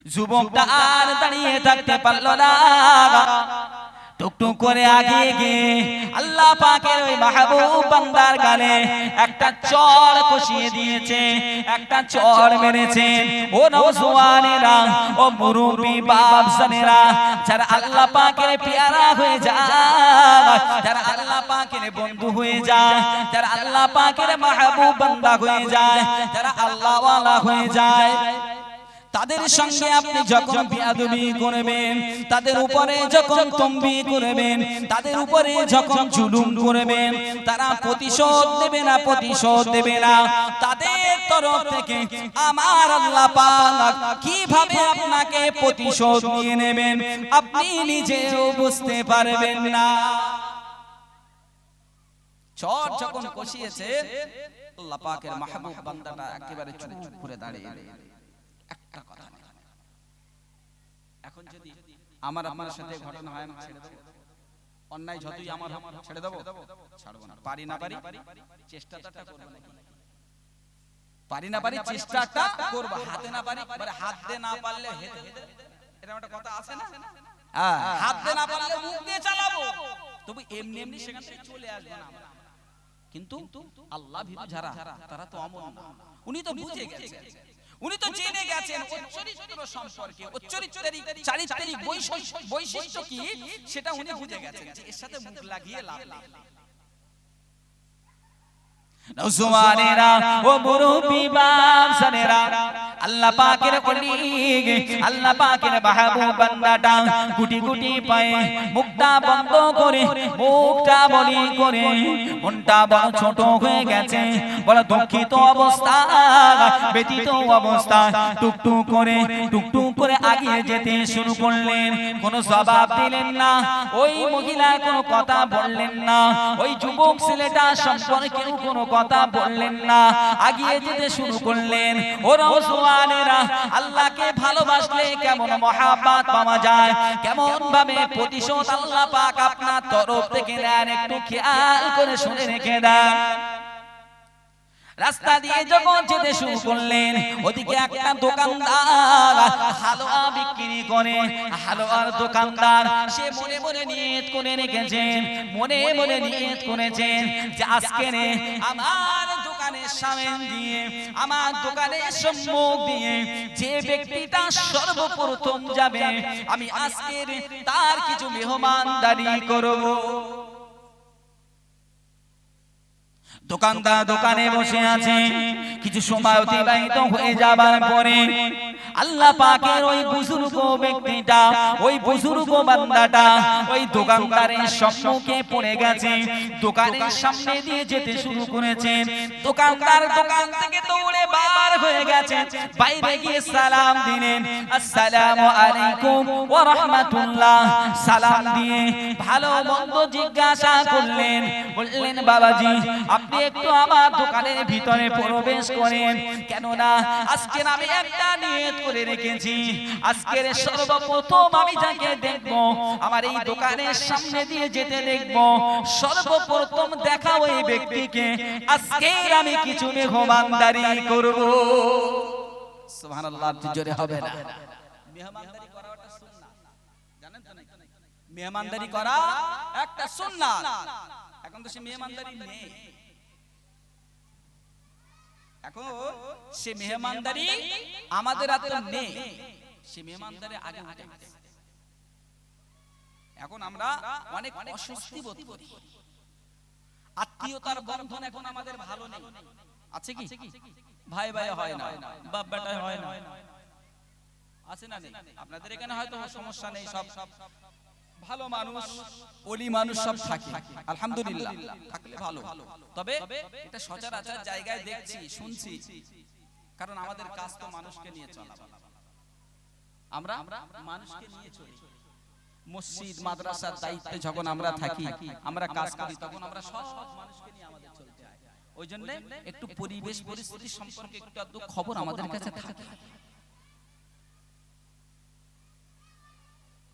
যুবকটা আর দাঁড়িয়ে থাকতে পারল না, টুকটুক করে আগিয়ে গিয়ে আল্লাহ পাকের ওই মাহবুব বান্দার গালে একটা চড় কষিয়ে দিয়েছে, একটা চড় মেরেছে। ও নওজওয়ানেরা, ও মুরব্বি বাপজানেরা, যারা আল্লাহ পাকের পেয়ারা হয়ে যায়, যারা আল্লাহ পাকের বন্ধু হয়ে যায়, যারা আল্লাহ পাকের মাহবুব বান্দা হয়ে যায়, যারা আল্লাহ ওয়ালা হয়ে যায়, তাদের সঙ্গে আপনি যখন বিয়াদবি করবেন, তাদের উপরে যখন তম্বি করবেন, তাদের উপরে যখন জুলুম করবেন, তারা প্রতিশোধ দেবে না, প্রতিশোধ দেবে না। তাদের তরফ থেকে আমার আল্লাহ পাক কিভাবে আপনাকে প্রতিশোধ নিয়ে নেবেন আপনি নিজেও বুঝতে পারবেন না। চট যখন কষিয়েছে, আল্লাহ পাকের মাহবুব বান্দাটা একেবারে চুপ করে দাঁড়িয়ে একটা কথা নেই। এখন যদি আমার আপনার সাথে ঘটনা হয়, আমি ছেড়ে দেব? অন্যায় যতই আমার হোক ছেড়ে দেব? ছাড়বো না। পারি না পারি, চেষ্টাটা করব নাকি? পারি না পারি, চেষ্টাটা করব। হাতে না পারি, মানে হাত দিয়ে না পারলে হেঁটে, এটা একটা কথা আছে না? হ্যাঁ, হাত দিয়ে না পারলে মুখ দিয়ে চালাবো, তবু এমনি এমনি সেখান থেকে চলে আসবে না আমরা। কিন্তু আল্লাহ ভীরু যারা, তারা তো অমন না। উনি তো বুঝে গেছেন, উনি তো জেনে গেছেন ওর চরিত্র সম্পর্কে, ওর চরিত্রের চারিত্রিক বৈশিষ্ট্য কি সেটা উনি বুঝে গেছেন যে এর সাথে মুখ লাগিয়ে লাভ নেই। নওজওয়ানেরা, ও মুরব্বি বাপজানেরা, আল্লাহ পাকের ওলি, আল্লাহ পাকের মাহবুব বান্দাটা গুটি গুটি পায়ে মুখটা বন্ধ করে, মুখটা বলি করে, মনটা বড় ছোট হয়ে গেছে, বড় দুঃখিত অবস্থা, ব্যথিত অবস্থা, টুকটুক করে আগিয়ে যেতে শুরু করলেন। কোনো জবাব দিলেন না, ওই মহিলা কোনো কথা বললেন না, ওই যুবক ছেলেটা সম্পর্কে কোনো কথা বললেন না, আগিয়ে যেতে শুরু করলেন। ও নওজওয়ানেরা, আল্লাহকে ভালোবাসলে কেমন মহাব্বত পাওয়া যায়, কেমন ভাবে প্রতিশোধ আল্লাহ পাক আপনার তরফ থেকে নেন, একটু খেয়াল করে শুনে রেখে দেন। রাস্তা দিয়ে যখন যেতে শুরু করলেন, ওদিকে একটা দোকানদার হালুয়া বিক্রি করে, হালুয়ার দোকানদার সে মনে মনে নিয়ত করে রেখেছেন, মনে মনে নিয়ত করেছেন যে আজকে আমার দোকানের সামনে দিয়ে, আমার দোকানের সম্মুখ দিয়ে যে ব্যক্তিটা সর্বপ্রথম যাবে, আমি আজকে তার কিছু মেহমানদারি করব। দোকানদার দোকানে বসে আছে, কিছু সময় অতিবাহিত হয়ে যাবার পরে আল্লাহ পাকের ওই বুজুর্গ ব্যক্তিটা, ওই বুজুর্গ বান্দাটা ওই দোকানদারের সম্মুখে পড়ে গেছে, দোকানের সামনে দিয়ে যেতে শুরু করেছেন। দোকানদার দোকান থেকে দৌড়ে বার হয়ে গেছে, বাইরে গিয়ে সালাম দিলেন, আসসালামু আলাইকুম ওয়া রাহমাতুল্লাহ। সালাম দিয়ে ভালো মন্দ জিজ্ঞাসা করলেন, বললেন বাবাজি আপনি একটু আমার দোকানের ভিতরে প্রবেশ করেন, কেননা আজকে আমি একটা নিয়ত করে রেখেছি, আজকের সর্বপ্রথম আমি যাকে দেখব, আমার এই দোকানের সামনে দিয়ে যেতে দেখব, সর্বপ্রথম দেখা ওই ব্যক্তিকে আজকের আমি কিছু মেহমানদারি করব। সুবহানাল্লাহ, জোরে হবে না? মেহমানদারি করা একটা সুন্নাত, জানেন তো নাকি? মেহমানদারি করা একটা সুন্নাত। এখন তো সে মেহমানদারি নেই, এখন সে মেহমানদারি আমাদের হাতে নেই, সে মেহমানদারি আগে উঠে গেছে। এখন আমরা অনেক অস্বস্তি বোধ করি, আত্মীয়তার বন্ধন এখন আমাদের ভালো নেই, আছে কি? ভাই ভাই হয় না, বাপ বেটা হয় না, আছে না নেই? আপনাদের এখানে হয়তো সমস্যা নেই, সব ভালো মানুষ, ওলি মানুষ সব থাকে, আলহামদুলিল্লাহ, থাকলে ভালো। তবে এটা সচরাচর জায়গায় দেখছি, শুনছি, কারণ আমাদের কাজ তো মানুষকে নিয়ে চলা, আমরা মানুষকে নিয়ে চলি। মসজিদ মাদ্রাসার দায়িত্বে যখন আমরা থাকি, আমরা কাজ করি, তখন আমরা সব মানুষকে নিয়ে আমাদের চলতে হয়। ওই জন্য একটু পরিবেশ পরিস্থিতি সম্পর্কে একটু খবর আমাদের কাছে থাকে।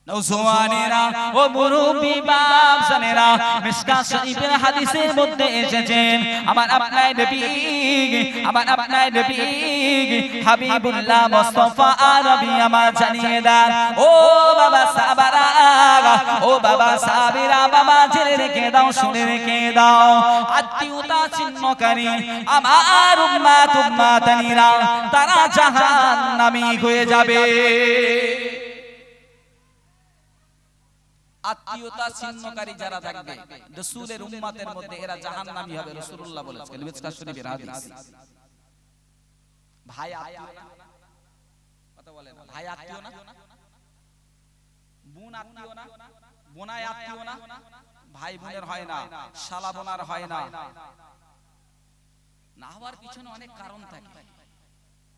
নওজওয়ানেরা ও মুরব্বি বাপজানেরা, মিশকাত শরীফের হাদিসের মধ্যে এসেছেন আমার আপনার নবী, আমার আপনার নবী হাবিবুল্লাহ মুস্তাফা আরবি আমার জানিয়ে দেন, ও বাবা সাহাবারা, ও বাবা সাহাবীরা, বাবা জেনে রেখে দাও, শুনে রেখে দাও, আত্মীয়তা ছিন্নকারী আমার উম্মত উম্মাতানিরা তারা জাহান্নামী হয়ে যাবে। আত্মীয়তা ছিন্নকারী যারা থাকবে রাসূলের উম্মতের মধ্যে এরা জাহান্নামী হবে, রাসূলুল্লাহ বলেছেন মিশকাত শরীফের হাদিস। ভাই আত্মীয় না, কথা বলেন, ভাই আত্মীয় না, বোন আত্মীয় না, বোনাই আত্মীয় না, ভাই বোনের হয় না, শালা বোনার হয় না, না হওয়ার পিছনে অনেক কারণ থাকে,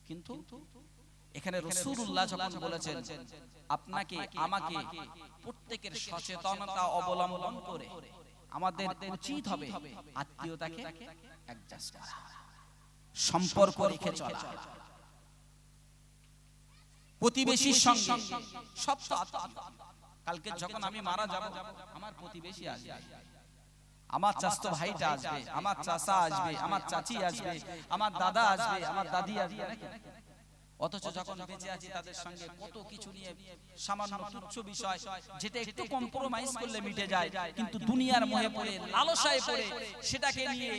কিন্তু এখানে রাসূলুল্লাহ যখন বলেছেন আপনাকে আমাকে প্রত্যেকের সচেতনতা অবলম্বন করে আমাদের উচিত হবে আত্মীয়তাকে অ্যাডজাস্ট করা, সম্পর্ক রেখে চলা, প্রতিবেশীর সঙ্গে সব তো আত্মীয়। কালকে যখন আমি মারা যাব আমার প্রতিবেশী আসবে, আমার চাচতো ভাইটা আসবে, আমার চাচা আসবে, আমার চাচি আসবে, আমার দাদা আসবে, আমার দাদি আসবে, অথচ যখন বেঁচে আছি তাদের সঙ্গে কত কিছু নিয়ে সামান্য তুচ্ছ বিষয় যেটা একটু কম্প্রোমাইজ করলে মিটে যায়, কিন্তু দুনিয়ার মোহে পড়ে লালসায় পড়ে সেটাকে নিয়ে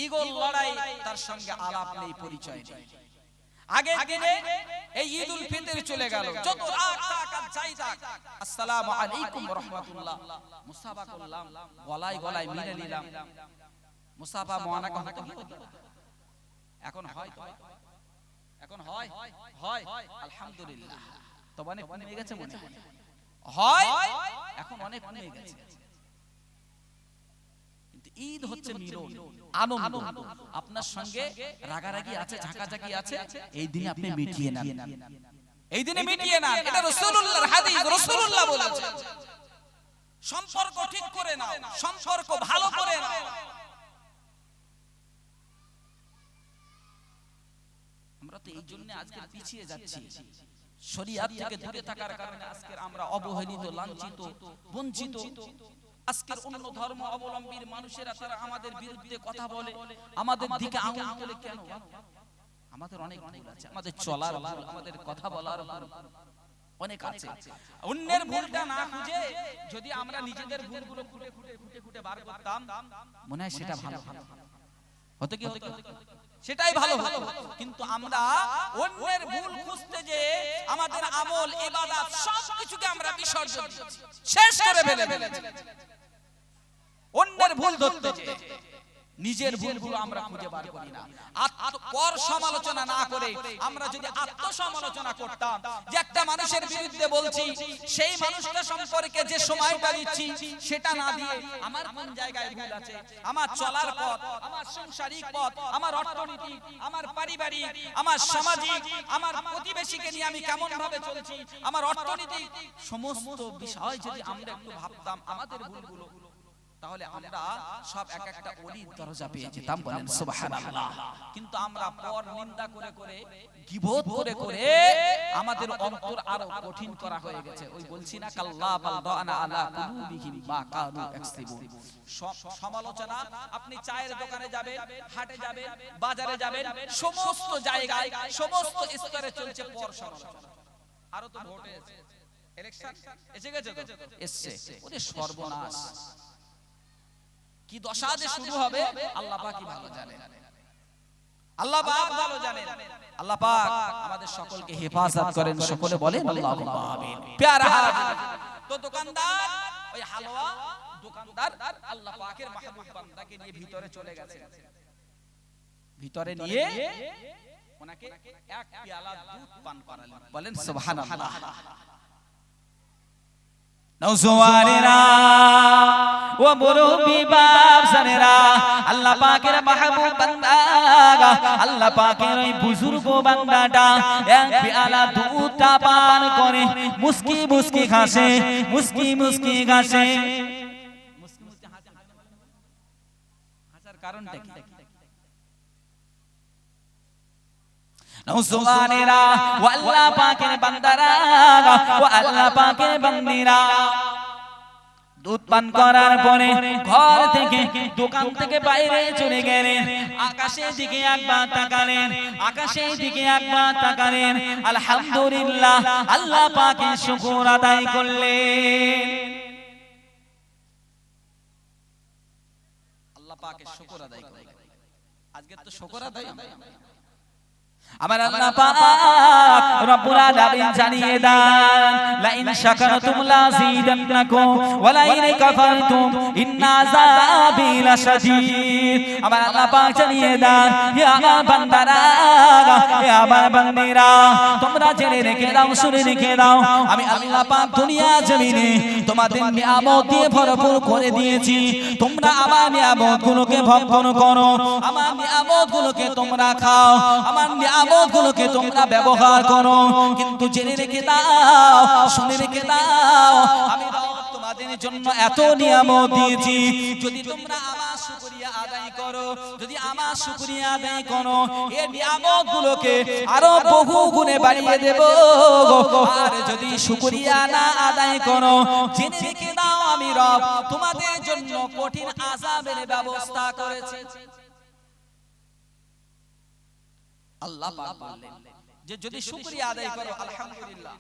ঈগল লড়াই, তার সঙ্গে আলাপ নেই, পরিচয় নেই। আগের দিনে এই ঈদ উল ফিতর চলে গেল, যত রাত তাকাত যাই থাক, আসসালামু আলাইকুম ওয়া রাহমাতুল্লাহ মুসাফা করলাম, গলায় গলায় মিলে নিলাম, মুসাফা মুআনাকা হতো। এখন হয়, এখন হয়, হয় আলহামদুলিল্লাহ, তবে অনেক কমে গেছে মনে হয়, এখন অনেক কমে গেছে, কিন্তু ঈদ হচ্ছে মিলন, আনন্দ। আপনার সঙ্গে রাগারাগি আছে, ঝাঁকাঝাঁকি আছে, এই দিনে আপনি মিটিয়ে নেন, এই দিনে মিটিয়ে নেন, এটা রাসূলুল্লাহর হাদিস, রাসূলুল্লাহ বলেছেন সম্পর্ক ঠিক করে নাও, সম্পর্ক ভালো করে নাও। আমরা তো এই জন্য আজকে পিছিয়ে যাচ্ছি, শরীয়ত থেকে দূরে থাকার কারণে আজকে আমরা অবহেলিত, লাঞ্ছিত, বঞ্চিত। আজকের অন্য ধর্ম অবলম্বীর মানুষেরা তারা আমাদের বিরুদ্ধে কথা বলে, আমাদের দিকে আঙুল তোলে, কেন? আমাদের অনেক ভুল আছে, আমাদের চলার ভুল, আমাদের কথা বলার ভুল অনেক আছে। অন্যের ভুলটা না খুঁজে যদি আমরা নিজেদের ভুলগুলো খুঁটে খুঁটে খুঁটে খুঁটে বার করতাম, মনে হয় সেটা ভালো হতো, কি হতো? সেটাই ভালো হতো। কিন্তু আমরা অন্যের ভুল খুঁজতে যে আমাদের আমল, ইবাদত সবকিছুকে আমরা বিসর্জন দিচ্ছি, শেষ করে ফেলেছি। অন্যের ভুল ধরতে যে নিজের ভুলগুলো আমরা খুঁজে বার করি না। পর সমালোচনা না করে আমরা যদি আত্মসমালোচনা করতাম, যে একটা মানুষের বিরুদ্ধে বলছি, সেই মানুষটা সম্পর্কে যে সময়টা দিচ্ছি সেটা না দিয়ে আমার কোন জায়গায় ভুল আছে, আমার চলার পথ, আমার সাংসারিক পথ, আমার অর্থনীতি, আমার পারিবারিক, আমার সামাজিক, আমার প্রতিবেশীকে নিয়ে আমি কেমন ভাবে চলছি, আমার অর্থনীতি, সমস্ত বিষয় যদি আমরা একটু ভাবতাম আমাদের ভুলগুলো, তাহলে আমরা সব এক একটা ওলির দরজা পেয়ে যেতাম, বলেন সুবহানাল্লাহ। কিন্তু আমরা পর নিন্দা করে করে, গীবত করে করে আমাদের অন্তর আরো কঠিন করা হয়ে গেছে। ওই বলছি না, কাল্লা বাল রানা আলা কুলুবিহিম মা কানু ইয়াকসিবুন। সমালোচনা, আপনি চায়ের দোকানে যাবেন, হাটে যাবেন, বাজারে যাবেন, সমস্ত জায়গায় সমস্ত স্তরে চলছে পর সমালোচনা। আরো তো ভোট এসেছে, ইলেকশন এসে গেছে, তো এসছে, ওদের সর্বনাশ, কি দশা যে শুরু হবে আল্লাহ পাকই ভালো জানেন, আল্লাহ পাক ভালো জানেন। আল্লাহ পাক আমাদের সকলকে হেফাজত করেন, সকলে বলেন আল্লাহুম্মা আমিন। প্যারা হাজির, তো দোকানদার, ওই হালুয়া দোকানদার আল্লাহ পাকের মাহবুব বান্দাকে নিয়ে ভিতরে চলে গেছে, ভিতরে নিয়ে ওনাকে এক পেয়ালা দুধ পান করালেন, বলেন সুবহানাল্লাহ। নওজওয়ানেরা ও মুরব্বি বাপজানেরা, আল্লাহ পাকের মাহবুব বান্দা, আল্লাহ পাকের ওই বুজুর্গ বান্দাটা এক পেয়ালা দুধটা পান করে মুস্কি মুস্কি হাসে, মুস্কি মুস্কি হাসে। মুস্কি মুস্কি হাসার কারণটা কি? নওজওয়ানেরা ও আল্লাহ পাকের বান্দারা ও আল্লাহ পাকের বান্দিরা, দুধ পান করার পরে ঘর থেকে দোকান থেকে বাইরে চলে গেলেন, আকাশের দিকে একবার তাকালেন, আকাশের দিকে একবার তাকালেন, আলহামদুলিল্লাহ আল্লাহ পাকের শুকর আদায় করলেন। আল্লাহ পাকের শুকর আদায় করলেন। আজকে তো শুকর আদায় আমার আল্লাহ পাক রব্বুল আলামিন জানিয়ে দেন, লা ইন শাকারতুম লাযিদান্নাকুম ওয়া লা ইন কাফারতুম ইন্না আযাবি লাশাদীদ। আমার আল্লাহ পাক জানিয়ে দেন, হে আমার বান্দারা, হে আমার বান্দিরা, তোমরা জেনে রেখে দাও, শুনে রেখে দাও, আমি আল্লাহ পাক দুনিয়া জমিনে তোমাদের নিয়ামত দিয়ে ভরপুর করে দিয়েছি। তোমরা আমার নিয়ামতগুলোকে ভক্ষণ করো, আমার নিয়ামতগুলোকে তোমরা খাও, আমার নিয়ামতগুলোকে তোমরা ব্যবহার করো, কিন্তু জেনে রেখে দাও, শুনে রেখে দাও, আমি তোমাদের জন্য এত নিয়ামত দিয়েছি, যদি তোমরা আমার শুকরিয়া আদায় করো, যদি আমার শুকরিয়া আদায় করো, এই নিয়ামতগুলোকে আরো বহু গুণে বাড়িয়ে দেব। আর যদি শুকরিয়া না আদায় করো, জেনে রেখে দাও, আমি রব তোমাদের জন্য কঠিন আযাবের ব্যবস্থা করেছি। আল্লাহ পাক বললেন যে যদি শুকরিয়া আদায় করো, আলহামদুলিল্লাহ,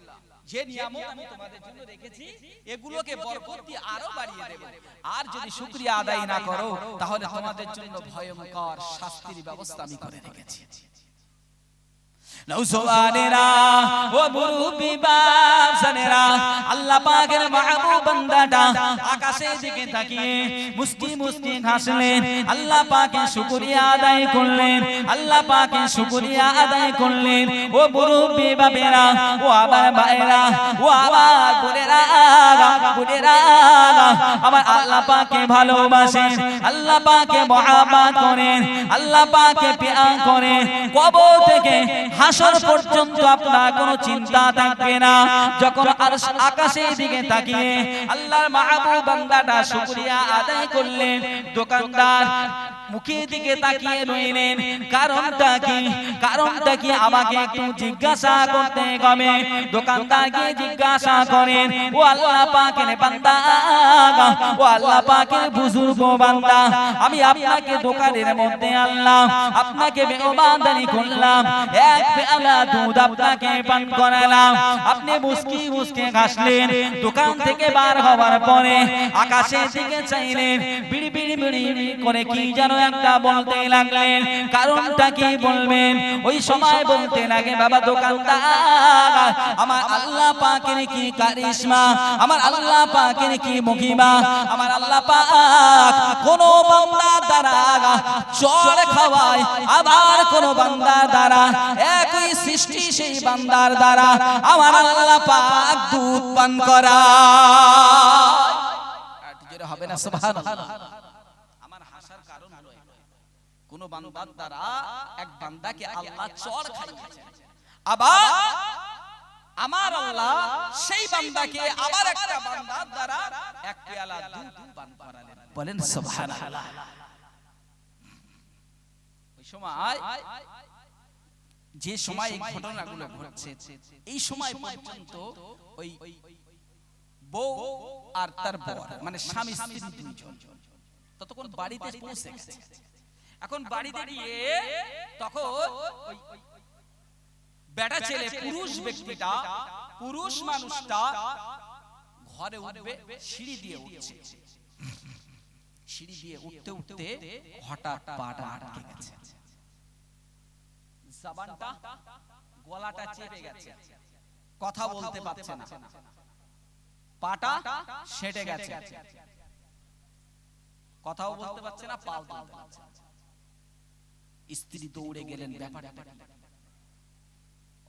যে নিয়ামত আমি তোমাদের জন্য রেখেছি এগুলোকে বরকত দিয়ে আরো বাড়িয়ে দেব। আর যদি শুকরিয়া আদায় না করো, তাহলে তোমাদের জন্য ভয়ঙ্কর শাস্তির ব্যবস্থা আমি করে রেখেছি। নওজওয়ানেরা ও মুরব্বি বাজানেরা, আল্লাহ পাকের মাহবুব বান্দাটা আকাশের দিকে তাকিয়ে মুস্কি মুস্কি হাসলেন, আল্লাহ পাকের শুকরিয়া আদায় করলেন, আল্লাহ পাকের শুকরিয়া আদায় করলেন। ও মুরব্বি বাবেরা, ও আমার মায়েরা, ও আমার বোনেরা, বোনেরা, আমার আল্লাহ পাকে ভালোবাসেন, আল্লাহ পাকে মহব্বত করেন, আল্লাহ পাকে প্যার করেন। কবর থেকে হাসর পর্যন্ত আপনার কোনো চিন্তা থাকবে না। যখন আকাশের দিকে তাকিয়ে আল্লাহর মাহবুব বান্দাটা শুকরিয়া আদায় করলেন, দোকানদার মুখের দিকে তাকিয়ে রইলেন। কারণটা কি? কারণটা কি আমাকে একটু জিজ্ঞাসা করতে হবে। দোকানদার গিয়ে জিজ্ঞাসা করেন, ও আল্লাহ পাকের বান্দা, ও আল্লাহ পাকের বুজুর্গ বান্দা, আমি আপনাকে দোকানের মধ্যে আনলাম, আপনাকে মেহমানদারি করলাম, এক পেয়ালা দুধ আপনাকে পান করালাম, আপনি মুস্কি মুস্কি হাসলেন। দোকান থেকে বার হওয়ার পরে আকাশের দিকে চাইলেন, বিড়ি বিড়ি বিড়ি করে কি যেন একটা বলতে লাগলেন। কারণটা কি বলবেন? ওই সময় বলতে লাগে, বাবা দোকানদার, আমার আল্লাহ পাকের কি কারিশমা, আমার আল্লাহ পাকের কি মহিমা, আমার আল্লাহ পাক কোন বান্দার দ্বারা চড় খাওয়ায়, আবার কোন বান্দার দ্বারা একই সৃষ্টি সেই বান্দার দ্বারা আমার আল্লাহ পাক দুধ পান করা হবে না। সুবহানাল্লাহ। আমার হাসার কারণ হলো কোন বান্দার দ্বারা এক বান্দাকে আল্লাহ চড় খাইয়েছেন, আবার আমার আল্লাহ সেই বান্দাকে আবার একটা বান্দার দ্বারা এক পেয়ালা দুধ পান করালেন। বলেন সুবহানাল্লাহ। ওই সময় যে সময় এই ঘটনাগুলো ঘটছে, এই সময় পর্যন্ত ওই বউ আর তার বর মানে স্বামী স্ত্রী দুইজন ততক্ষণ বাড়িতে পৌঁছে গেছে। এখন বাড়িতে গিয়ে তখন ওই বেটা ছেলে পুরুষ ব্যক্তিটা, পুরুষ মানুষটা ঘরে উঠবে, সিঁড়ি দিয়ে উঠছে। সিঁড়ি দিয়ে উঠতে উঠতে হঠাৎ পাটা আটকে গেছে, জবানটা গলাটা চেপে গেছে, কথা বলতে পারছে না, পাটা সেটে গেছে, কথাও বলতে পারছে না, পাও তুলতে পারছে না। স্ত্রী দৌড়ে গেলেন, ব্যাপারটা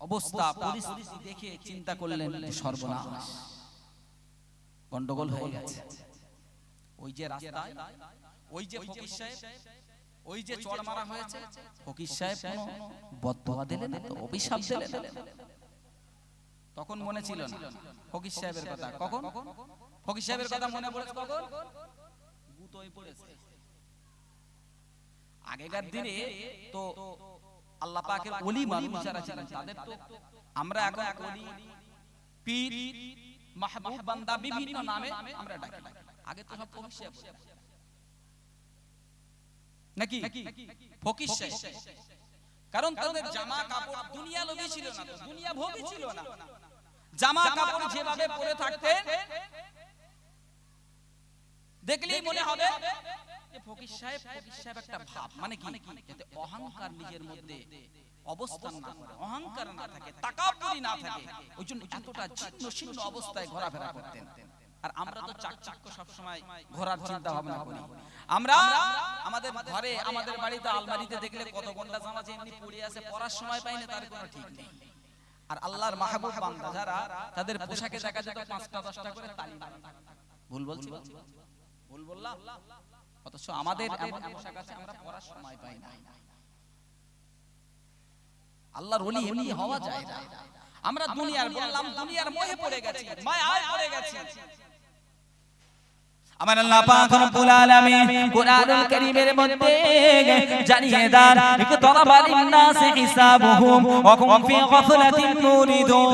অবস্থা পরিস্থিতি দেখে চিন্তা করলেন সর্বনাশ, গন্ডগোল হয়ে গেছে। ওই যে রাস্তায় ওই যে ফকির সাহেব, ওই যে চড় মারা হয়েছে, ফকির সাহেব কোনো বদদোয়া দিলেন না, অভিশাপ দিলেন না। তখন মনে ছিল না ফকির সাহেবের কথা। কখন ফকির সাহেবের কথা মনে পড়েছে? কখন গুতোয় পড়েছে। আগেকার দিনে তো আল্লাহ পাকের ওলি মানুষ যারা ছিলেন তাদের তো আমরা এখন ওলি পীর মাহবুব বান্দা বিভিন্ন নামে আমরা ডাকি, আগে তো সব ফকির সাহেব নাকি ফকির সাহেব, কারণ তাদের জামা কাপড় দুনিয়া লোভী ছিল না, দুনিয়া ভোগী ছিল না, জামা কাপড় যেভাবে পরে থাকতেন দেখলেই মনে হবে যে ফকির সাহেব একটা ভাব, মানে কি যাতে অহংকার নিজের মধ্যে অবস্থান না করে, অহংকার না থাকে, তাকাব্বুরি না থাকে, ওইজন্য এতটা ছিন্ন ছিন্ন অবস্থায় ঘোরাফেরা করতেন। আর আমরা তো চাকচাক্য সব সময় ঘোরার চিন্তা ভাবনা করি। আমরা আমাদের ঘরে আমাদের বাড়িতে আলমারিতে দেখলে কত ঘন্টা জামা যে এমনি পড়ে আছে, পরার সময় পাই না, তার কোনো ঠিক নেই। আর আল্লাহর মাহবুব বান্দা যারা, তাদের পোশাকে দেখা যেত 5টা 10টা করে তালি মারা। ভুল বলছি? ভুল বললাম? অথচ আমাদের এমন পোশাক আছে আমরা পরার সময় পাই না। আল্লাহর ওলি এমনি হওয়া যায় না। আমরা দুনিয়ার বললাম দুনিয়ার মোহে পড়ে গেছি, মায়ায় পড়ে গেছি। আমার আল্লাহ পাক রব্বুল আলামিন কুরআনুল কারীমের মধ্যে জানিয়ে দেন, ইকতারাবা লিন-নাসি হিসাবুহুম ওয়া হুম ফি গাফলাতিন মুরিদুন।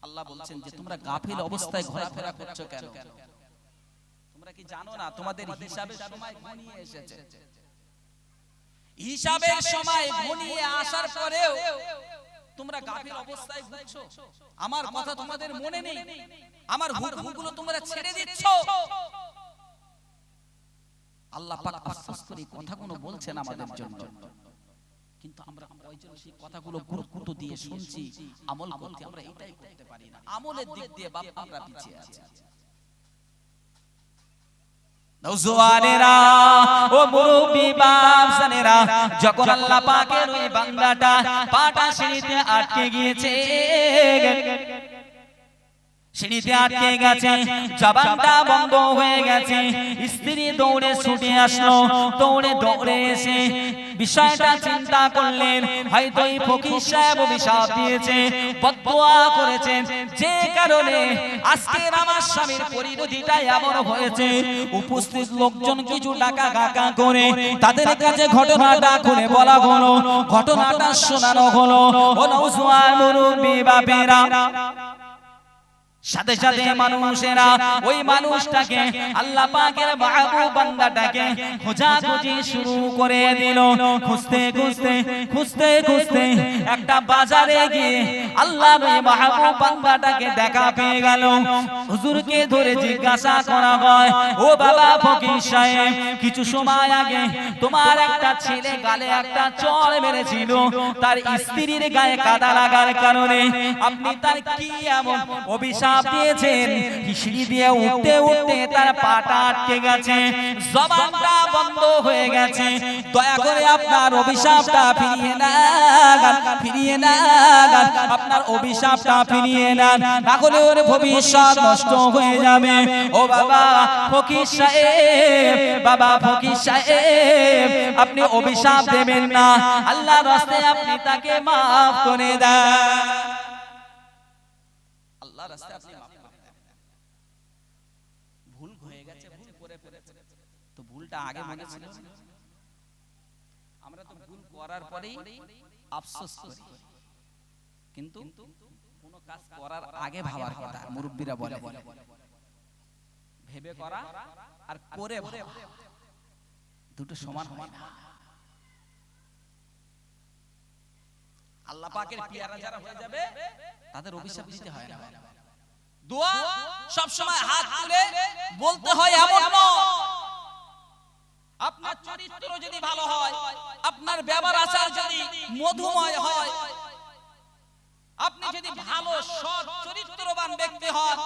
আল্লাহ বলছেন যে তোমরা গাফিল অবস্থায় ঘোরাফেরা করছো কেন? তোমরা কি জানো না তোমাদের হিসাবের সময় ঘনিয়ে এসেছে? হিসাবের সময় ঘনিয়ে আসার পরেও তোমরা গাফিল অবস্থায় ঘুরছো। আমার কথা তোমাদের মনে নেই, আমার হুকুমগুলো তোমরা ছেড়ে দিচ্ছ। আল্লাহ পাক আফসোস করে কথাগুলো বলছেন আমাদের জন্য, কিন্তু আমরা কয়জন সেই কথাগুলো গুরুত্ব দিয়ে শুনছি, আমল করতে আমরা এটাই করতে পারি না। আমলের দিক দিয়ে বাপ আমরা পিছিয়ে আছি। নওজওয়ানেরা ও মুরব্বি বাপজানেরা, যখন আল্লাহ পাকের ওই বান্দাটা পাটা সিঁড়িতে আটকে গিয়েছে, সিঁড়িতে আটকে গেছে, জবানটা বন্ধ হয়ে গেছে, স্ত্রী দৌড়ে ছুটে আসলো, দৌড়ে এসে বিষয়টা চিন্তা করলেন, হয়তো এই ফকির সাহেব অভিশাপ দিয়েছে, বদদুয়া করেছেন, যে কারণে আজকের আমার স্বামীর পরিণতিটা এমন হয়েছে। উপস্থিত লোকজন কিছু টাকা কাকা করে তাদের কাছে ঘটনাটা খুলে বলা হলো, ঘটনাটা শোনানো হলো। ও নওজওয়ান মুরব্বি বাপেরা, সাথে সাথে মানুষেরা ওই মানুষটাকে, আল্লাহ পাকের মাহবুব বান্দাটাকে খোঁজাখুঁজি শুরু করে দিল। খুঁজতে একটা বাজারে গিয়ে আল্লাহর ওই মাহবুব বান্দাটাকে দেখা পেয়ে গেল। হুজুরকে ধরে জিজ্ঞাসা করা হয়, ও বাবা ফকির সাহেব, কিছু সময় আগে তোমার একটা ছেলে গালে একটা চড় মেরেছিল, তার স্ত্রীর গায়ে কাদা লাগার কারণে আপনি তার কি এমন অভিশাপ দিয়েছেন? সিঁড়ি দিয়ে উঠতে উঠতে তার পাটা আটকে গেছে, জবানটা বন্ধ হয়ে গেছে। দয়া করে আপনার অভিশাপটা ফিরিয়ে নেন, আপনার অভিশাপটা ফিরিয়ে নেন, না হলে ওর ভবিষ্যৎ নষ্ট হয়ে যাবে। ও বাবা ফকির সাহেব, আপনি অভিশাপ দেবেন না, আল্লাহর রাস্তায় আপনি তাকে মাফ করে দেন। আল্লাহর রাস্তায় আপনি মাফ করে দেন। ভুল হয়ে গেছে, ভুল করে ফেলেছে, তো ভুলটা আগে মনে ছিল। আমরা তো ভুল করার পরেই আফসোস করি, কিন্তু কোন কাজ করার আগে ভাবার কথা। মুরব্বিরা বলে ভেবে করা আর করে দুটো সমান হয় না। আল্লাহ পাকের পিয়ারা যারা হয়ে যাবে তাদের অভিশাপ দিতে হয় না। দোয়া সব সময় হাত তুলে বলতে হয় এমন নয়। আপনার চরিত্র যদি ভালো হয়, আপনার ব্যবহার আচার যদি মধুময় হয়, আপনি যদি ভালো সৎ চরিত্রবান ব্যক্তি হন,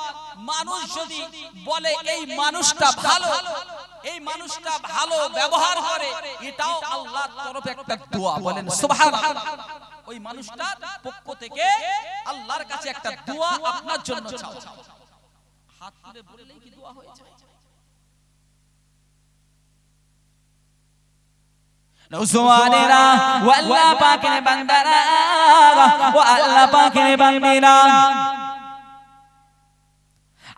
মানুষ যদি বলে এই মানুষটা ভালো, এই মানুষটা ভালো ব্যবহার করে, এটাও আল্লাহর তরফে একটা দোয়া। বলেন সুবহানাল্লাহ। ওই মানুষটার পক্ষ থেকে আল্লাহর কাছে একটা দোয়া আপনার জন্য চাও। হাত তুলে বললেই কি দোয়া হয়ে যায়? নওজওয়ানেরা ও আল্লাহ পাকের বান্দারা, ও আল্লাহ পাকের বান্দিরা,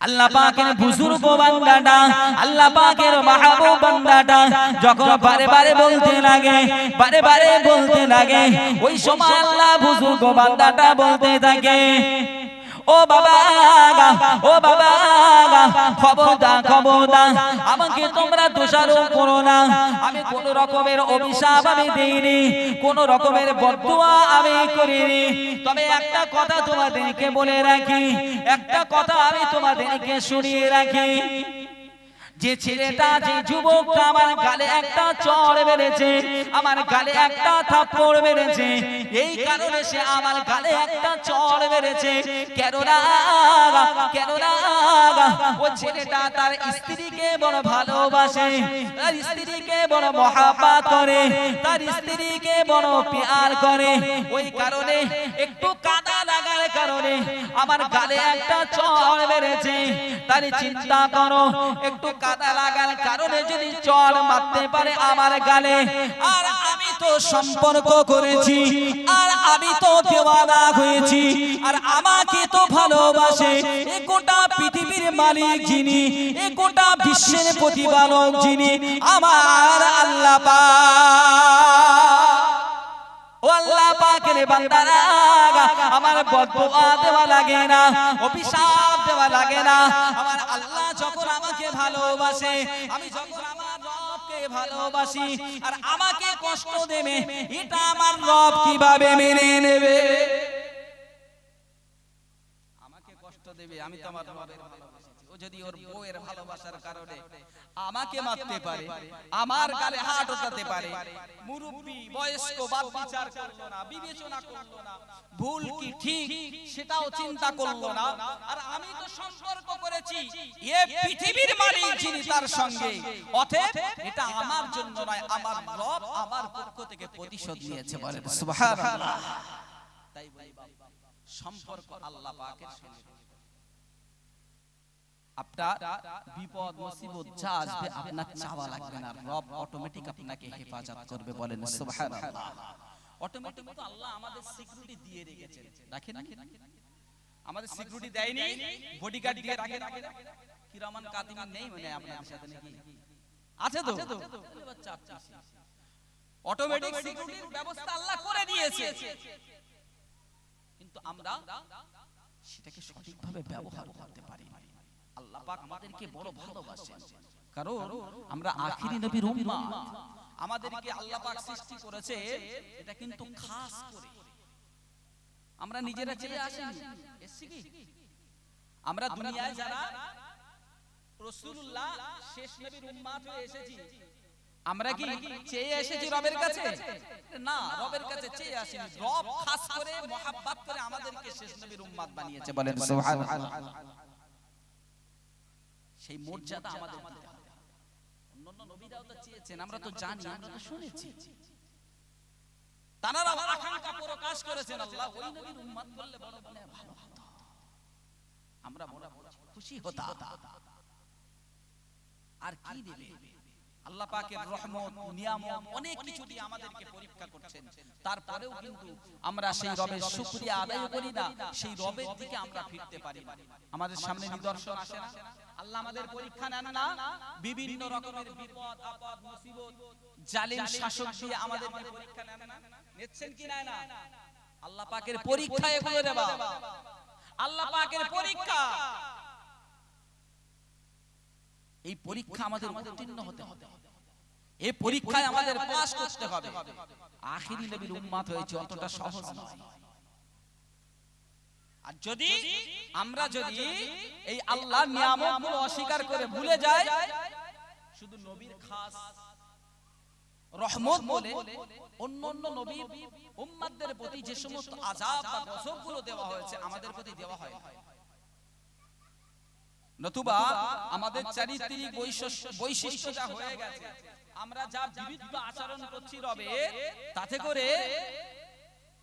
আল্লাহ পাকের বুজুর্গ বান্দাটা, আল্লাহ পাকের মাহবুব বান্দাটা যখন বারে বারে বলতে লাগে, ওই সময় আল্লাহ বুজুর্গ বান্দাটা বলতে থাকে, ও বাবা খবরদার আমাকে তোমরা দোষারোপ করো না। আমি কোন রকমের অভিশাপ আমি দেইনি, কোন রকমের বদদুয়া আমি করিনি। তবে একটা কথা তোমাদেরকে বলে রাখি, একটা কথা আমি তোমাদেরকে শুনিয়ে রাখি, যে ছেলেটা, যে যুবকটা আমার গালে একটা চড় মেরেছে, আমার গালে একটা থাপ্পড় মেরেছে, এই কারণে সে আমার গালে একটা চড় মেরেছে। কেন না ও ছেলেটা তার স্ত্রীকে বড় ভালোবাসে, তার স্ত্রীকে বড় মহাব্বত করে, তার স্ত্রীকে বড় প্যার করে। ওই কারণে একটু কাদা লাগার কারণে আমার গালে একটা চড় মেরেছে। তার চিন্তা করো, একটু কাদা লাগার কারণে যদি চড় মারতে পারে আমার গালে, আর আমি তো সম্পর্ক করেছি, আর আমি তো দেওয়ানা হয়েছি, আর আমাকে তো ভালোবাসে এই গোটা পৃথিবীর মালিক যিনি, এই গোটা বিশ্বের প্রতিপালক যিনি, আমার আল্লাহ পাক। ও আল্লাহ পাকের বান্দারা, আমার বদদুয়া দেওয়া লাগে না, অভিশাপ দেওয়া লাগে না। আমার আল্লাহ যখন আমাকে ভালোবাসে, আমি যখন আমার রবকে ভালোবাসি, আর আমাকে কষ্ট দেবে, এটা আমার রব কিভাবে মেনে নেবে? আমাকে কষ্ট দেবে, আমি তো আমার রবের ভালোবাসি। ও যদি ওর বউয়ের ভালোবাসার কারণে আমাকে মারতে পারে, আমার গালে হাত ওঠাতে পারে, মুরব্বি বয়স্ক বাপ বিচার করলো না, বিবেচনা করলো না, ভুল কি ঠিক সেটাও চিন্তা করলো না, আর আমি তো সম্পর্ক করেছি এই পৃথিবীর মালিক যিনি তার সঙ্গে, অতএব এটা আমার জন্য নয়, আমার রব আমার পক্ষ থেকে প্রতিশোধ নিয়েছে। বলেন সুবহানাল্লাহ। তাই বলি সম্পর্ক আল্লাহ পাকের সঙ্গে। আপনার বিপদ মুসিবত যা আসবে আপনার চাওয়া লাগবে না, রব অটোমেটিক আপনাকে হেফাজত করবে। বলেন সুবহানাল্লাহ। অটোমেটিক তো আল্লাহ আমাদের সিকিউরিটি দিয়ে রেখেছেন, রাখেন আমাদের সিকিউরিটি দেয়নি, বডিগার্ড দিয়ে রাখেন, কিরামান কাতিমিন নেই মানে আপনাদের সাথে নাকি আছে? তো বাচ্চা অটোমেটিক সিকিউরিটির ব্যবস্থা আল্লাহ করে দিয়েছে, কিন্তু আমরা সেটাকে সঠিকভাবে ব্যবহার করতে পারি না। আল্লাহ পাক আমাদেরকে বড় ভালোবাসেন, কারণ আমরা আখিরি নবীর উম্মত। আমাদেরকে আল্লাহ পাক সৃষ্টি করেছে এটা কিন্তু খাস করে, আমরা নিজেরা চেয়ে আসিনি, এসেছি কি? আমরা দুনিয়ায় যারা রাসূলুল্লাহ শেষ নবীর উম্মত হয়ে এসেছি, আমরা কি চেয়ে এসেছি রবের কাছে? না, রবের কাছে চেয়ে আসিনি, রব খাস করে মহব্বত করে আমাদেরকে শেষ নবীর উম্মত বানিয়েছে। বলেন সুবহানাল্লাহ। সেই মর্যাদা আমাদের দিতে হবে। অন্যান্য নবীরাও তো চেয়েছেন, আমরা তো জানি, আমরা তো শুনেছি, তারা আকাঙ্ক্ষা প্রকাশ করেছেন আল্লাহ ওই নবীর উম্মত বললে বড় বলে ভালো হতো, আমরা বড় খুশি হতাম। আর কি দেবে আল্লাহ পাকের রহমত, নিয়ামত, অনেক কিছু দিয়ে আমাদেরকে পরীক্ষা করছেন, তারপরেও কিন্তু আমরা সেই রবের শুকরিয়া আদায় করি না, সেই রবের দিকে আমরা ফিরতে পারি না। আমাদের সামনে নিদর্শন আসে না, আল্লাহ আমাদের পরীক্ষা নেন না, বিভিন্ন রকমের বিপদ আপদ মুসিবত জালিম শাসক দিয়ে আমাদেরকে পরীক্ষা নেন না, নিচ্ছেন কি না? আল্লাহ পাকের পরীক্ষা এগুলো রে বাবা, আল্লাহ পাকের পরীক্ষা। এই পরীক্ষা আমাদের উত্তীর্ণ হতে হবে, এই পরীক্ষায় আমাদের পাস করতে হবে। আখিরি নবীর উম্মত হয়েছে, অতটা সহজ নয়। আর যদি আমরা এই আল্লাহর নিয়ামতগুলো অস্বীকার করে ভুলে যাই, শুধু নবীর খাস রহমত বলে অন্যান্য নবী উম্মতদের প্রতি যে সমস্ত আযাব বা গজবগুলো দেওয়া হয়েছে আমাদের প্রতি দেওয়া হয় না, নতুবা আমাদের চারিত্রিক বৈশিষ্ট্য যা হয়ে গেছে, আমরা যা বিবিধ আচরণ করছি রবে, তাতে করে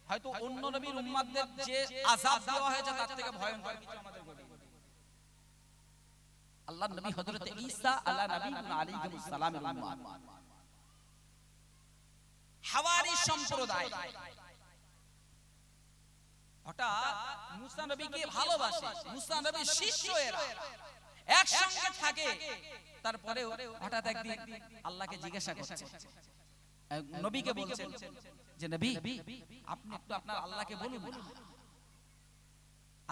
হয়তো অন্য নবীর উম্মতদের যে আযাব দেওয়া হয়েছে তার থেকে ভয়ঙ্কর কিছু আমাদের ঘটে। আল্লাহর নবী হযরত ঈসা আলাইহিস সালামের উম্মত, হাওয়ারি সম্প্রদায়, হঠাৎ মুসা নবীকে ভালোবাসে, মুসা নবীর শিষ্য এরা একসঙ্গে থাকে, তারপরে হঠাৎ একদিন আল্লাহকে জিজ্ঞাসা করছে, নবীকে বলছেন যে নবী আপনি একটু আপনার আল্লাহকে বলুন না,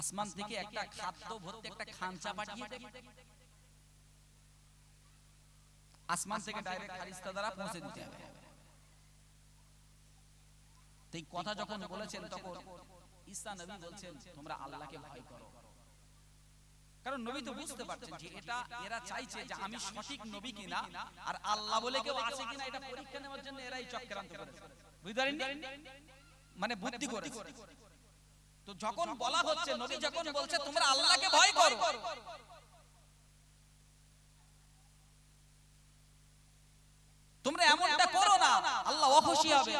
আসমান থেকে একটা খাদ্য ভর্তি একটা খাঞ্চা পাঠিয়ে দেন, আসমান থেকে ডাইরেক্ট ফেরেশতা দ্বারা পৌঁছে দিতে হবে। এই কথা যখন বলেছেন তখন ঈসা নবী বলছেন তোমরা আল্লাহকে ভয় করো, কারণ নবী তো বুঝতে পারছেন যে এটা এরা চাইছে যে আমি সঠিক নবী কিনা আর আল্লাহ বলে কেউ আছে কিনা এটা পরীক্ষা নেওয়ার জন্য এরাই চক্রান্ত করেছে, বুঝতে পারেননি, মানে বুদ্ধি করেছে। তো যখন বলা হচ্ছে, নবী যখন বলছে তোমরা আল্লাহকে ভয় করো, তোমরা এমনটা করো না, আল্লাহ অখুশি হবে,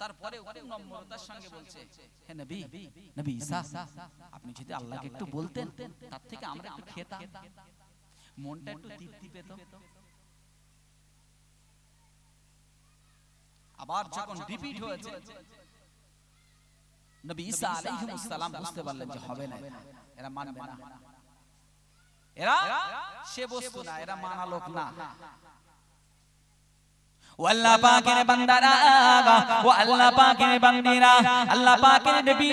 তারপরে খুব নম্রতার সঙ্গে বলছে হে নবী, নবী ঈসা আপনি যদি আল্লাহকে একটু বলতেন তার থেকে আমরা একটু খেতাম, মনটা একটু তৃপ্তি পেত। আবার যখন রিপিট হয়েছে, নবী ঈসা আলাইহিস সালাম বুঝতে পারলেন যে হবে না, এরা মানবে না, এরা সে বস্তু না, এরা মানা লোক না। ও আল্লাহ পাকের বান্দারা, ও আল্লাহ পাকের বান্দিরা, আল্লাহ পাকের নবী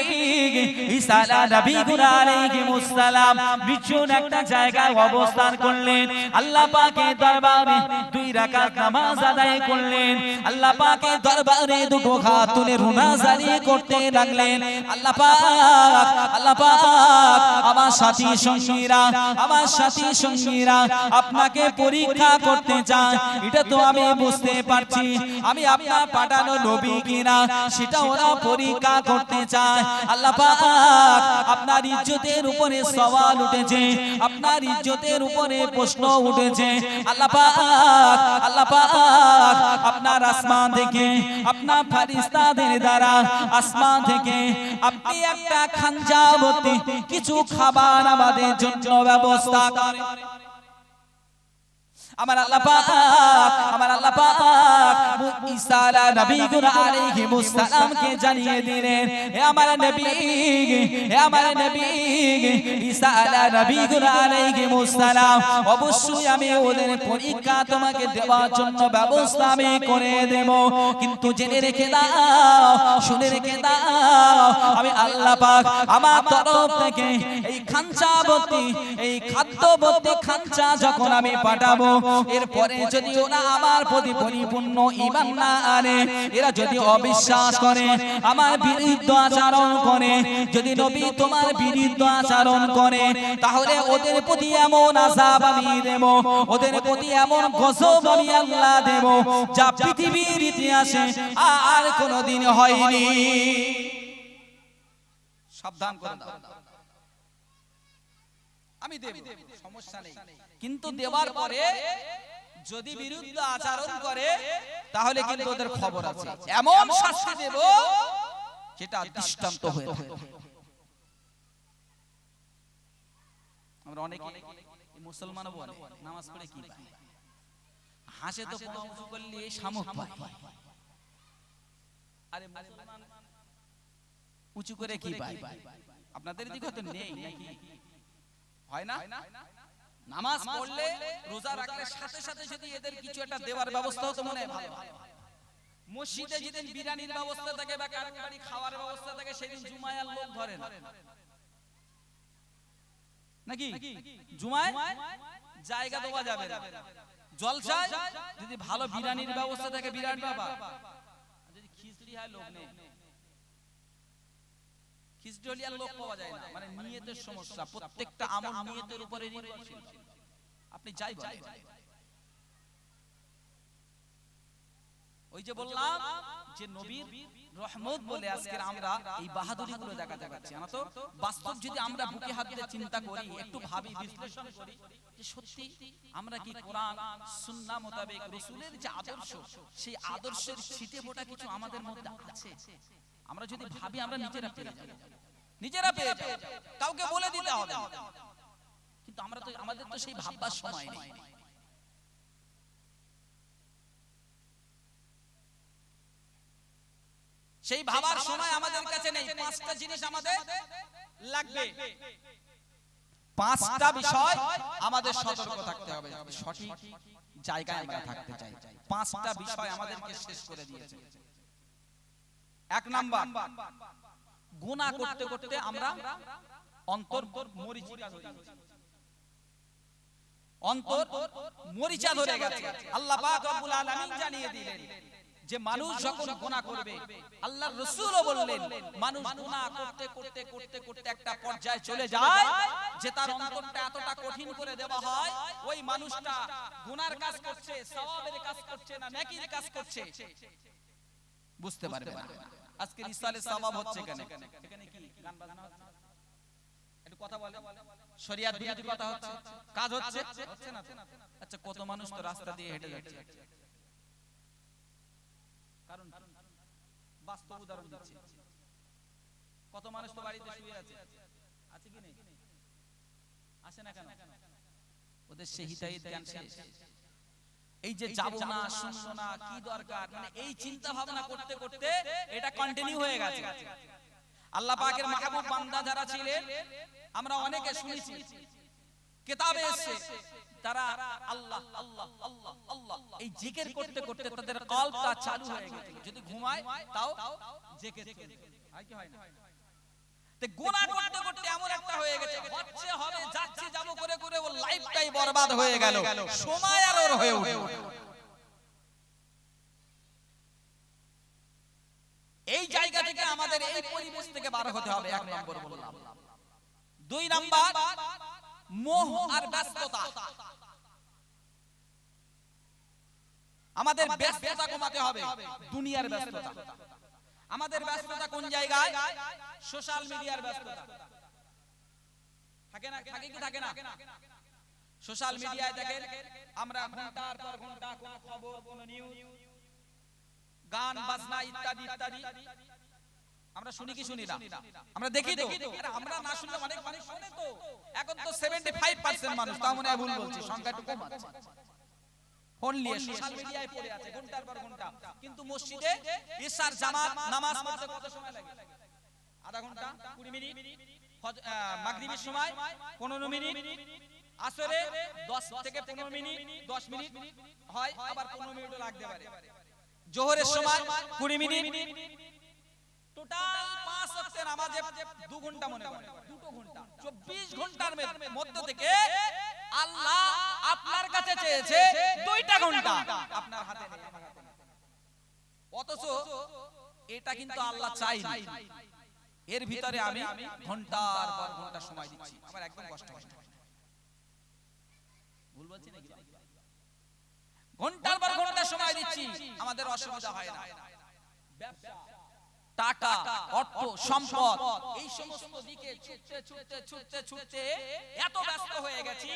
ঈসা নবী আলাইহিস সালাম বিচুন একটা জায়গায় অবস্থান করলেন, আল্লাহ পাকের দরবারে 2 রাকাত নামাজ আদায় করলেন, আল্লাহ পাকের দরবারে দুটো হাত তুলে রুনাজারি করতে লাগলেন। আল্লাহ পাক আমার সাথী সঙ্গীরা, আমার সাথী সঙ্গীরা আপনাকে পরীক্ষা করতে চায়, এটা তো আমি বুঝতে পারছি, আমি আপনার পাঠানো নবী কিনা সেটা ওরা পরীক্ষা করতে চায়। আল্লাহ পাক আপনার ইজ্জতের উপরে সওয়াল উঠেছে, আপনার ইজ্জতের উপরে প্রশ্ন উঠেছে। আল্লাহ পাক আপনার আসমান থেকে, আপনার ফেরেশতাদের দ্বারা আসমান থেকে আপনি একটা খাঞ্জা ভর্তি কিছু খাবার আমাদের জন্য ব্যবস্থা করেন। আমার আল্লাহ পাক ঈসা নবী আলাইহিস সালামকে জানিয়ে দিলেন, হে আমার নবী ঈসা নবী আলাইহিস সালাম অবশ্যই আমি ওদের পরীক্ষা তোমাকে দেওয়ার জন্য ব্যবস্থা আমি করে দেব, কিন্তু জেনে রেখে দাও, শুনে রেখে দাও, আমি আল্লাহ পাক আমার তরফ থেকে এই খাঞ্চা ভর্তি, এই খাদ্য ভর্তি খাঞ্চা যখন আমি পাঠাবো, এরপরে যদি ওরা আমার প্রতি পরিপূর্ণ ঈমান না আনে, এরা যদি অবিশ্বাস করে, আমার বিরুদ্ধে আচরণ করে, যদি নবী তোমার বিরুদ্ধে আচরণ করে, তাহলে ওদের প্রতি এমন আযাব আমি দেব, ওদের প্রতি এমন গজব আমি আল্লাহ দেব যা পৃথিবীর ইতিহাসে আর কোনোদিন হয়নি। সাবধান করে দাও, আমি দেব, সমস্যা নেই, কিন্তু দেওয়ার পরে যদি বিরুদ্ধ আচরণ করে তাহলে কিন্তু ওদের খবর আছে, এমন শাস্তি দেব যেটা দৃষ্টান্ত হয়ে থাকে। আমরা অনেকে মুসলমান বলে নামাজ পড়ে কি পায়, হাসে তো পা উঁচু করলে শামুক পায়, আরে মুসলমান উঁচু করে কি পায়? আপনাদের দিকে তো নেই নাকি? হয় না? নামাজ পড়লে রোজা রাখলে সাথে সাথে যদি এদের কিছু একটা দেওয়ার ব্যবস্থা হতো মনে হয় ভালো। মসজিদে যেদিন বিরিয়ানির ব্যবস্থা থাকে বা কারো বাড়ি খাওয়ার ব্যবস্থা থাকে সেদিন জুমায় আর লোক ধরে না নাকি? জুমায় জায়গা দেওয়া যাবে না, জলসায় যদি ভালো বিরিয়ানির ব্যবস্থা থাকে বিরাট বাবা, যদি খিচড়ি হয় লোক নেই, খিচড়ি হলে আর লোক পাওয়া যায় না, মানে নিয়তের সমস্যা, প্রত্যেকটা আমল নিয়তের উপরে নির্ভরশীল। আপনি যাই বলেন, ওই যে বললাম যে নবীর রহমত বলে আজকে আমরা এই বাহাদুরিগুলো দেখাতে পারছি না, তো বাস্তব যদি আমরা বুকে হাত দিয়ে চিন্তা করি, একটু ভাবি, বিশ্লেষণ করি যে সত্যি আমরা কি কোরআন সুন্নাহ মোতাবেক রাসূলের যে আদর্শ, সেই আদর্শের ছিটে ফোটা কিছু আমাদের মধ্যে আছে? আমরা যদি ভাবি আমরা নিজেরা পেয়ে যাব, নিজেরা পেয়ে যাব, কাউকে বলে দিতে হবে, কিন্তু আমরা তো, আমাদের তো সেই ভাববার সময় নেই। সেই ভাবার সময় আমাদের কাছে নেই। পাঁচটা জিনিস আমাদের লাগবে, পাঁচটা বিষয় আমাদের সতর্ক থাকতে হবে, সঠিক জায়গায় আমরা থাকতে চাই। পাঁচটা বিষয় আমাদেরকে শেষ করে দিয়েছে। এক নাম্বার, গুনাহ করতে করতে আমরা অন্তর মরিচিকা ধরে গেছে, অন্তর মরিচা ধরে গেছে। আল্লাহ পাক রব্বুল আলামিন জানিয়ে দিলেন যে মানুষ যখন গুনাহ করবে, আল্লাহর রাসূলও বললেন মানুষ গুনাহ করতে করতে করতে করতে একটা পর্যায়ে চলে যায় যে তার অন্তরটা এতটা কঠিন করে দেওয়া হয়, ওই মানুষটা গুনার কাজ করছে, সওয়াবের কাজ করছে না নেকির কাজ করছে বুঝতে পারবে না। আজকে ইসালে সওয়াব হচ্ছে কেন? এখানে কি গান বাজনা হচ্ছে? একটু কথা বলে, শরিয়ত বিরোধী কথা হচ্ছে, কাজ হচ্ছে হচ্ছে না? আচ্ছা, কত মানুষ তো রাস্তা দিয়ে হেঁটে যাচ্ছে, কারণ বাস্তব উদাহরণ দিচ্ছি। কত মানুষ তো বাড়িতে শুয়ে আছে, আছে কি নেই? আসে না কেন? ওদের সেই হিতাহিত জ্ঞান শেষ। এই যে যাবো না, শুনবো না, কি দরকার, মানে এই চিন্তা ভাবনা করতে করতে এটা কন্টিনিউ হয়ে গেছে। আল্লাহ পাকের মাহবুব বান্দা যারা ছিলেন, আমরা অনেকে শুনেছি, কিতাবে এসেছে, তারা আল্লাহ আল্লাহ আল্লাহ আল্লাহ এই জিকির করতে করতে তাদের কলবটা চালু হয়ে গেছে। যদি ঘুমায় তাও জিকির হয় কি হয় না? তে গুনাহ করতে করতে এমন একটা হয়ে গেছে, হচ্ছে হবে, যাচ্ছে যাবো করে করে ওর লাইফটাই বরবাদ হয়ে গেল, সময় আর ওর হয়ে উঠে। এই জায়গা থেকে আমাদের এই পরিবেশ থেকে বার হতে হবে, এক নম্বর বললাম। দুই নাম্বার, মোহ আর ব্যস্ততা। আমাদের ব্যস্ততা কমাতে হবে, দুনিয়ার ব্যস্ততা। আমাদের ব্যস্ততা কোন জায়গায়? সোশ্যাল মিডিয়ার ব্যস্ততা। থাকে না? থাকে কি থাকে না? সোশ্যাল মিডিয়ায় দেখেন আমরা ঘন্টার পর ঘন্টা কোন খবর, কোন নিউজ, গান বাজনা ইত্যাদি ইত্যাদি আমরা শুনি কি শুনি না? আমরা দেখি তো। আমরা না শুনলে অনেক মানুষ শুনে তো। এখন তো 75% মানুষ, তাও মনে হয় ভুল বলছি, সংখ্যা একটু কম আছে, ফোন নিয়ে সোশ্যাল মিডিয়ায় পড়ে আছে ঘন্টার পর ঘন্টা। কিন্তু মসজিদে ইশার জামাত নামাজ পড়তে কত সময় লাগে? আধা ঘন্টা, 20 মিনিট। মাগরিবের সময় 15 মিনিট, আসরে 10 থেকে 15 মিনিট, 10 মিনিট হয়, আবার 15 মিনিটও লাগতে পারে। জোহরের সময় 20 মিনিট, টোটাল 5 ওয়াক্তের নামাজে 2 ঘন্টা মনে করেন, 2 ঘন্টা, 24 ঘন্টার মধ্যে থেকে আল্লাহ আপনার কাছে চেয়েছে 2টা ঘন্টা, আপনার হাতে নেই, আমার হাতে নেই। অথচ এটা কিন্তু আল্লাহ চাইনি, এর ভিতরে আমি ঘন্টার পর ঘন্টা সময় দিচ্ছি, আমার একদম কষ্ট হয়। ভুল বলছি নাকি? ঘন্টার পর ঘন্টা সময় দিচ্ছি, আমাদের অসুবিধা হয় না। ব্যবসা, টাকা, অর্থ, সম্পদ, এই সমস্ত দিকে ছুটতে ছুটতে ছুটতে ছুটতে এত ব্যস্ত হয়ে গেছি,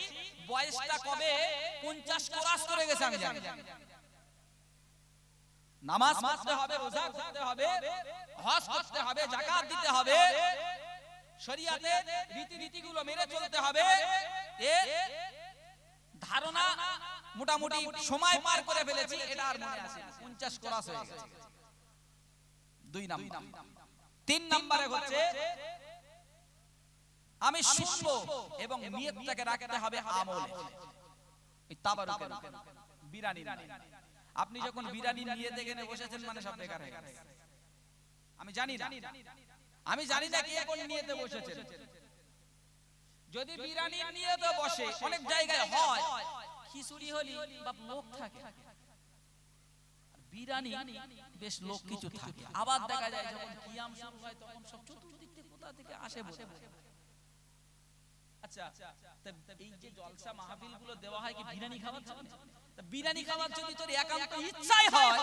বয়সটা কবে 50 ক্রস করে গেছে আমি জানি। নামাজ পড়তে হবে, রোজা করতে হবে, হজ করতে হবে, যাকাত দিতে হবে, শরীয়তের রীতিনীতিগুলো মেনে চলতে হবে, ধারণা মোটামুটি সময় পার করে ফেলেছি, এটা আর মনে আসে না, 50 ক্রস হয়ে গেছে। 2 নাম্বার। 3 নম্বরে হচ্ছে আমি শুনবো এবং নিয়তটাকে রাখতে হবে আমলে। এই তাবারুকের বিরানি, আপনি যখন বিরানি নিয়ে দেখেন বসেছেন, মানে সব বেকার হয়ে গেছে। আমি জানি না কি কোন নিয়তে বসেছেন। যদি বিরানির নিয়তে বসে, অনেক জায়গায় হয় খিচুড়ি হলি বা লোক থাকে, বিরানি বেশ লোক কিছু থাকে, আবার দেখা যায় যখন কিয়াম শুরু হয় তখন সব চতুর্দিক থেকে কোথা থেকে আসে বসে। আচ্ছা, এই যে জলসা মাহফিল গুলো দেওয়া হয় কি বিরানি খাওয়ার জন্য? বিরানি খাওয়ার যদি তোর একান্ত ইচ্ছাই হয়,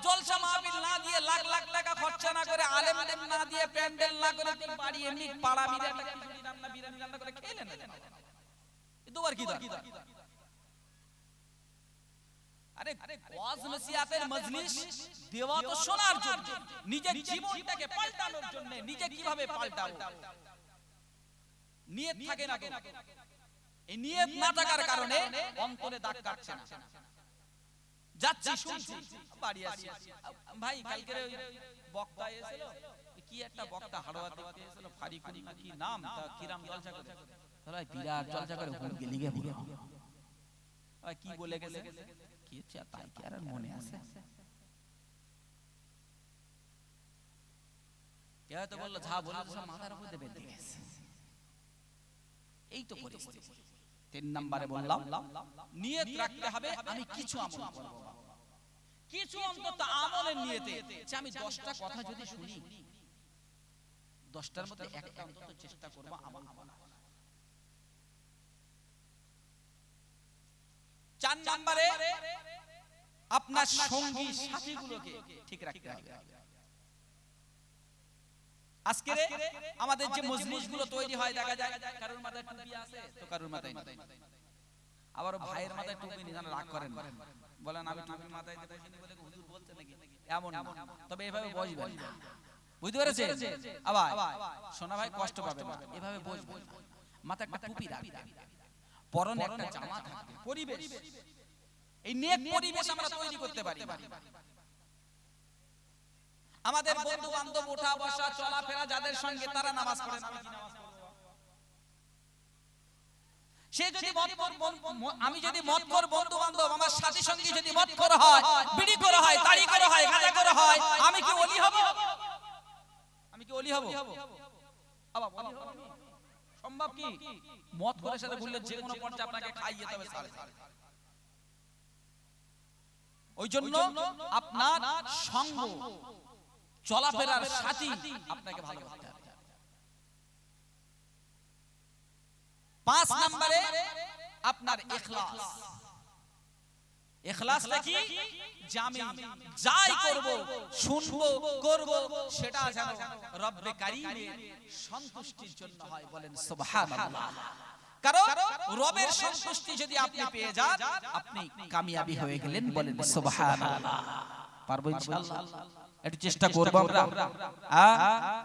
জলসা মাহফিল না দিয়ে, লাখ লাখ টাকা খরচা না করে, আলেম না দিয়ে, প্যান্ডেল না করে, তুই বাড়ি এমনি পাড়া বিরানি খিচুড়ি রান্না, বিরানি রান্না করে খেয়ে নেন, দুবার কি দরকার? আরে ওয়াজ নসিহতের মজলিস দেওয়া তো শোনার জন্য, নিজের জীবনটাকে পাল্টানোর জন্য, নিজে কিভাবে পাল্টাবো নিয়ত থাকে না। এই নিয়ত না থাকার কারণে অন্তরে দাগ কাটছে না। যাচ্ছি শুনছি বাড়ি আসি ভাই কালকে ওই বক্তা এসেছিল কি একটা বক্তা হাড়োয়া দেখতে এসেছিল ফারিকুল কি নাম তা কিরাম জলসা করে তাহলে বিরাট জলসা করে হুম গেলি গে পুরো ভাই কি বলে গেছে কি হচ্ছে তাই কি আর মনে আছে কে তো বলল যা বলে সব মাথার উপর দিয়ে বেঁধে গেছে এই তো পরিস্থিতি 3 নম্বরে বললাম নিয়ত রাখতে হবে আমি কিছু আমল করব কিছু অন্তত আমলের নিয়তে যে আমি 10টা কথা যদি শুনি 10টার মধ্যে একটা অন্তত চেষ্টা করব আমল করার 4 নম্বরে আপনার সঙ্গী সাথীগুলোকে ঠিক রাখতে হবে আজকে আমাদের যে মজলিসগুলো তৈরি হয় দেখা যায় কারোর মাথায় টুপি আছে তো কারোর মাথায় নেই আবার ভাইয়ের মাথায় টুপি নেই জানা রাগ করেন বলেন আমি টুপি মাথায় দিতে বসিনি বলে হুজুর বলছে নাকি এমন না তবে এভাবে বসবেন না বুঝতে পেরেছেন আবার সোনা ভাই কষ্ট পাবে না এভাবে বসবেন মাথায় একটা টুপি রাখবেন পরনে একটা জামা থাকবে পরিবেশ এই নেক পরিবেশ আমরা তৈরি করতে পারি আমাদের বন্ধু বান্ধব ওঠা বসা চলাফেরা যাদের সঙ্গে তারা নামাজ পড়ে আমি কি নামাজ পড়ব সে যদি আমি যদি মতখোর বন্ধু বান্ধব আমার সাথী সঙ্গী যদি মতখোর হয় বিড়ি করা হয় তাড়ি করা হয় গাঁজা করা হয় আমি কি ওলি হব আমি কি ওলি হব আবার ওলি হব সম্ভব কি মতখোরের সাথে ভুললে যে কোনো পর্যায়ে আপনাকে খাইয়ে যেতে হবে সাড়ে ওই জন্য আপনার সঙ্গ চলাফেরার সাথী আপনাকে ভালো করতে হবে 5 নম্বরে আপনার ইখলাস ইখলাসটা কি যে আমি যাই করব শুনবো করব সেটা যেন রব্বে কারীমের সন্তুষ্টির জন্য হয় বলেন সুবহানাল্লাহ কারণ রবের সন্তুষ্টি যদি আপনি পেয়ে যান আপনি কামিয়াবি হয়ে গেলেন বলেন সুবহানাল্লাহ পারবো ইনশাআল্লাহ একটু চেষ্টা করব আমরা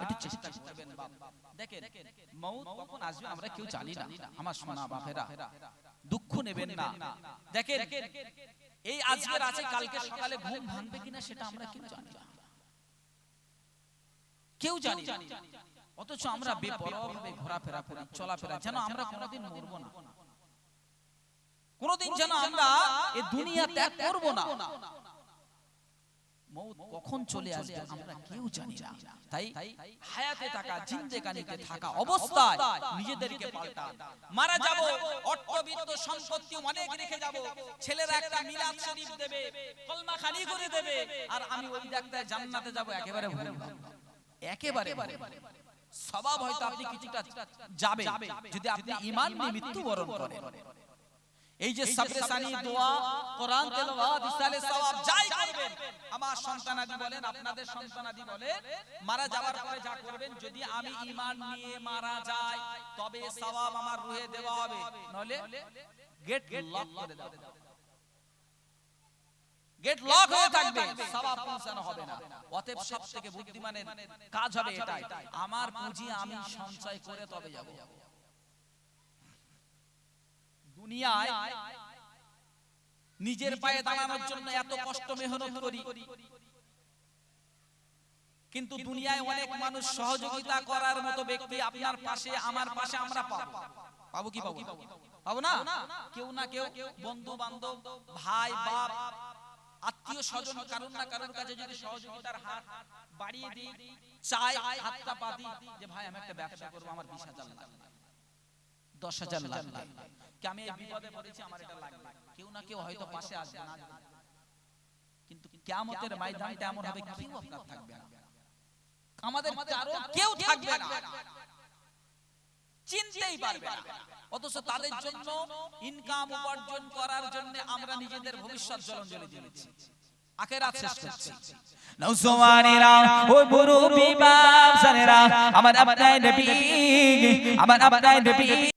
একটু চেষ্টা করবেন বাপ দেখেন মউত কখন আসবে আমরা কেউ জানি না আমার সোনা বাপেরা দুঃখ নেবেন না দেখেন এই আজকের আছে কালকে সকালে ঘুম ভাঙবে কিনা সেটা আমরা কেউ জানি না কেউ জানি না অথচ আমরা বেপরোয়াভাবে ঘোরাফেরা করি চলাফেরা যেন আমরা কোনোদিন মরবো না কোনোদিন যেন আমরা এই দুনিয়া ত্যাগ করব না মউত কখন চলে আসবে আমরা কেউ জানি না তাই হায়াতে থাকা জিন্দেগানিতে থাকা অবস্থায় নিজেদেরকে পাল্টান মারা যাব অর্থবিত্ত সম্পত্তি অনেক রেখে যাব ছেলেরা একটা মিলাদ শরীফ দেবে কলমা খালি করে দেবে আর আমি ওই ডাক্তার জান্নাতে যাব একেবারে ভুল একেবারে সওয়াব হয়তো আপনি কিছুটা যাবে যদি আপনি ঈমান নিয়ে মৃত্যুবরণ করেন এই যে সাবরে সানি দোয়া কোরআন তেলাওয়াত ইসালে সওয়াব যাই করবেন আমার সন্তানাদি বলেন আপনাদের সন্তানাদি বলেন মারা যাওয়ার পরে যা করবেন যদি আমি ঈমান নিয়ে মারা যাই তবে সওয়াব আমার রুহে দেওয়া হবে নলে গেট লক করে দাও গেট লক হয়ে থাকবে সওয়াব পৌঁছানো হবে না অতএব সবথেকে বুদ্ধিমানের কাজ হবে এটাই আমার পুঁজি আমি সঞ্চয় করে তবে যাব দুনিয়ায় নিজের পায়ে দাঁড়ানোর জন্য এত কষ্ট মেহনত করি কিন্তু দুনিয়ায় অনেক মানুষ সহযোগিতা করার মতো ব্যক্তি আপনার পাশে আমার পাশে আমরা পাবো পাবো কি পাবো পাবো না কেউ না কেউ বন্ধু বান্ধব ভাই বাপ আত্মীয় স্বজন কারণ না কারোর কাছে যদি সহযোগিতার হাত বাড়িয়ে দিই চাই হাতটা পাতি যে ভাই আমি একটা ব্যবসা করব আমার 20,000 লাগবে 10,000 লাগবে কি আমি এই বিপদে পড়েছি আমার এটা লাগবে কেউ না কেউ হয়তো পাশে আসবে না কিন্তু কিয়ামতের ময়দানটা এমন হবে কেউ আপনার থাকবে না আমাদের কারো কেউ থাকবে না চিনতেই পারবে না অথচ তাদের জন্য ইনকাম উপার্জন করার জন্য আমরা নিজেদের ভবিষ্যৎ জলাঞ্জলি দিয়েছি আখিরাত শেষ করছি নওজওয়ানেরা ও মুরব্বি বাপ জানেরা আমার আপনার নবী